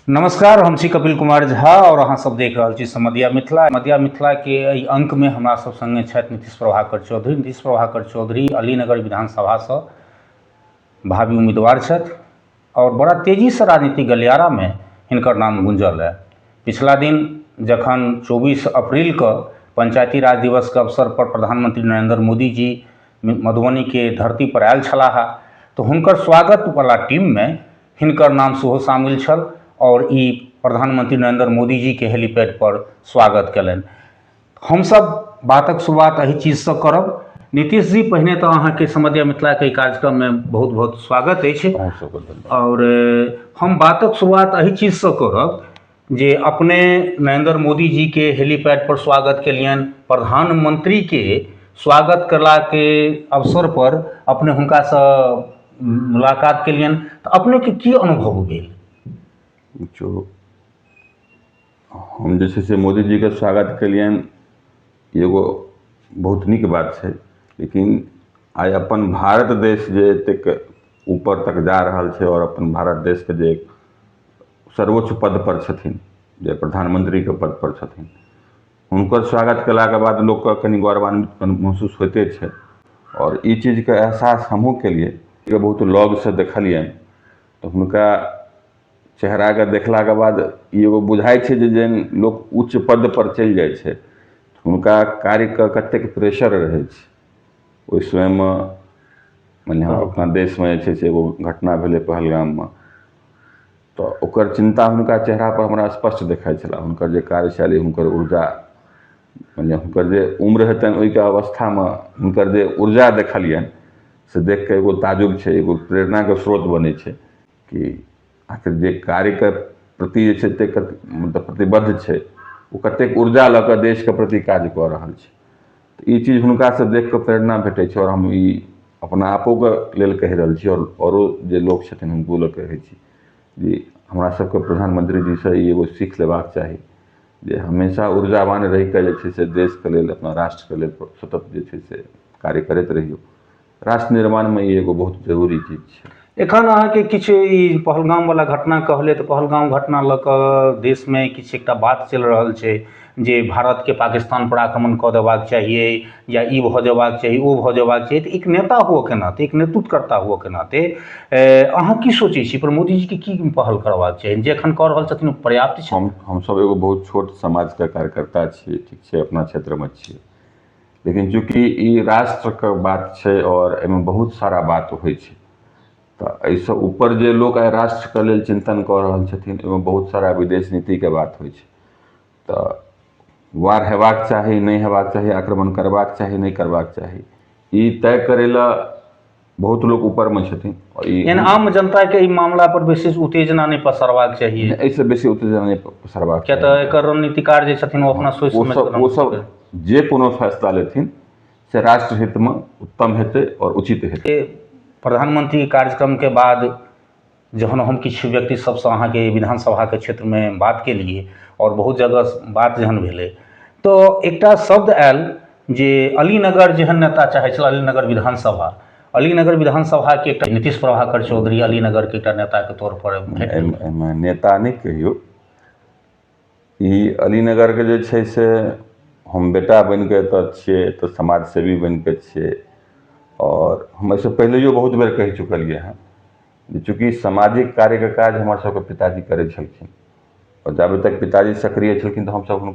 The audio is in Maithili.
नमस्कार, हम छी कपिल कुमार झा और अहाँ सब देख रहल छी समधिया मिथिला। समधिया मिथिला के एहि अंक में हमरा सब संगे छथि नीतीश प्रभाकर चौधरी। नीतीश प्रभाकर चौधरी अलीनगर विधानसभा से भावी उम्मीदवार छथि और बड़ा तेजी से राजनीतिक गलियारा में हिनकर नाम गूंजल है। पिछला दिन जखन 24 अप्रैल के पंचायती राज दिवस के अवसर पर प्रधानमंत्री नरेंद्र मोदी जी मधुबनी के धरती पर आयल छलाह तो हुनकर स्वागत वाला टीम में हिनकर नाम सेहो शामिल छल और ई प्रधानमंत्री नरेंद्र मोदी जी के हेलीपैड पर स्वागत कयलनि। हम सब बातक शुरुआत एहि चीज से करब। नीतीश जी, पहिने तो अहाँ के समधिया मिथिला के कार्यक्रम में बहुत बहुत स्वागत अछि और हम बातक शुरुआत एहि चीज से करब जे अपने नरेंद्र मोदी जी के हेलीपैड पर स्वागत केलियनि, प्रधानमंत्री के स्वागत करला के अवसर पर अपने हुनका से मुलाकात केलियनि तो अपने के की अनुभव भेल? जो हम जे से मोदी जी के स्वागत केलियनि एगो बहुत नीक बात है, लेकिन आइ अपन भारत देश जे एतेक ऊपर तक जा रहल है और अपन भारत देश के जे सर्वोच्च पद पर छथिन, जे प्रधानमंत्री के पद पर छथिन, हुनकर स्वागत केला के बाद लोग के कनि गौरवान्वित महसूस होते है और ई चीज के एहसास हमहूँ केलिए। बहुत लग से देखलियनि तो हुनका चेहरा के देखला के बाद एगो बुझाई है जे जेन लोग उच्च पद पर चलि जाए छै हुनका कार्य के कतेक प्रेशर रहे छै। ओहि स्वयं माने अपना देश में जे छै एगो घटना भेलै पहलगाम में तो ओकर चिंता हुनका चेहरा पर हमरा स्पष्ट देखाई छला। हुनकर जे कार्यशैली, हुनकर ऊर्जा, माने हुनकर जे उम्र हेतनि ओहि के अवस्था में हुनकर जे ऊर्जा देखलियनि से देख के एगो ताजुब छै, एगो प्रेरणा के स्रोत बने छै कि आखिर जे कार्य के प्रति जे छै मतलब प्रतिबद्ध छै वो कतेक ऊर्जा लऽ कऽ देश के प्रति काज कऽ रहल छै। तो ई चीज हुनका से देख के प्रेरणा भेटै छै और हम ई अपना आपो के लेल कहि रहल छी और औरो जे लोग छथिन हुनको लेल कहै छी जे हमरा सबके प्रधानमंत्री जी से ई एगो सीख लेबाक चाही जे हमेशा ऊर्जावान रहि के जे छै से देश के लेल, अपना राष्ट्र के लेल सतत जे छै से कार्य करैत रहियो। राष्ट्र निर्माण में ई एगो बहुत जरूरी चीज छै। एखन अहाँ के किछु ई पहलगाम वाला घटना कहले तो पहलगाम घटना लऽ कऽ देश में किछु एकटा बात चलि रहल छै जे भारत के पाकिस्तान पर आक्रमण कऽ देबाक चाहिए या ई भऽ जेबाक चाहिए, ओ भऽ जेबाक चाहिए। तो एक नेता हुआ के नाते, एक नेतृत्वकर्ता हुआ के नाते अहाँ की सोचै छी पर मोदी जी के की पहल करबाक चाहिए जे एखन कऽ रहल छथिन पर्याप्त छै? हम सब एगो बहुत छोट समाज के कार्यकर्ता छियै, ठीक छै, अपना क्षेत्र में छियै, लेकिन चूंकि ई राष्ट्र के बात छै और एमे बहुत सारा बात होइ छै तो ऐसे ऊपर जे लोग आइ राष्ट्र के लेल चिंतन कऽ रहल छथिन एमे बहुत सारा विदेश नीति के बात होइ छै। तो वार हेबाक चाही, नहीं हेबाक चाही, आक्रमण करबाक चाही, नहीं करबाक चाही, ई तय करेला बहुत लोग ऊपर में छथिन और यानी आम जनता के ई मामला पर विशेष उत्तेजना नहीं पसरबाक चाहिए। ऐसे बेसी उत्तेजना नहीं पसरबाक क्या तो एकर रणनीतिकार जे छथिन वो अपना सोच समझ के वो सब जे कोनो फैसला लेथिन से राष्ट्र हित में उत्तम हेतै और उचित हेतै। प्रधानमंत्री कार्यक्रम के बाद जहन हम किछु व्यक्ति सबसे अहाँ के विधानसभा के क्षेत्र में बात के लिए और बहुत जगह बात जहन भेलै तो एकटा शब्द आयल जे अलीनगर जेहन नेता चाहे छल, अलीनगर विधानसभा के एकटा नीतीश प्रभाकर चौधरी अलीनगर के एकटा नेता के तौर पर नेता नहीं कहियो, ई अलीनगर के जे छै से हम बेटा बन के एतऽ छियै तो समाज सेवी बन के छियै और हम ऐसे पहले बहुत बेर कहि चुकलिए हैं चूँकि सामाजिक कार्य के काज हमारे सबके पिताजी करै छलखिन और जब तक पिताजी सक्रिय छलखिन तो हम सब हुनका